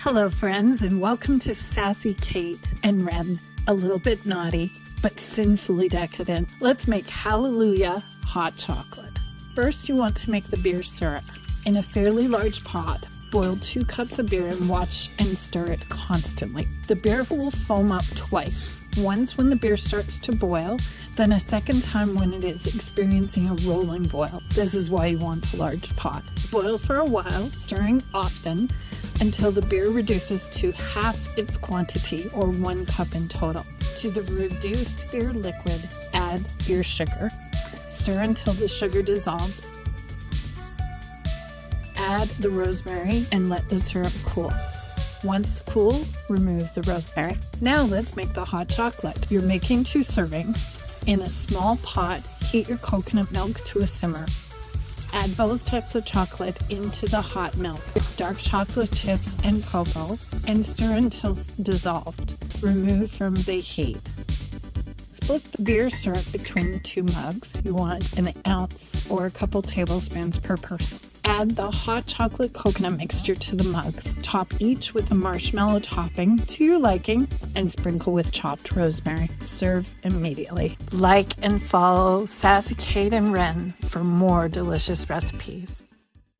Hello, friends, and welcome to Sassy Kate and Ren. A little bit naughty, but sinfully decadent. Let's make Hallelujah hot chocolate. First, you want to make the beer syrup. In a fairly large pot, boil 2 cups of beer and watch and stir it constantly. The beer will foam up twice. Once when the beer starts to boil, then a second time when it is experiencing a rolling boil. This is why you want a large pot. Boil for a while, stirring often, until the beer reduces to half its quantity, or 1 cup in total. To the reduced beer liquid, add your sugar. Stir until the sugar dissolves. Add the rosemary and let the syrup cool. Once cool, remove the rosemary. Now let's make the hot chocolate. You're making 2 servings. In a small pot, heat your coconut milk to a simmer. Add both types of chocolate into the hot milk, dark chocolate chips and cocoa, and stir until dissolved. Remove from the heat. Split the beer syrup between the 2 mugs. You want an ounce or a couple tablespoons per person. Add the hot chocolate coconut mixture to the mugs. Top each with a marshmallow topping to your liking and sprinkle with chopped rosemary. Serve immediately. Like and follow Sassy Kate and Ren for more delicious recipes.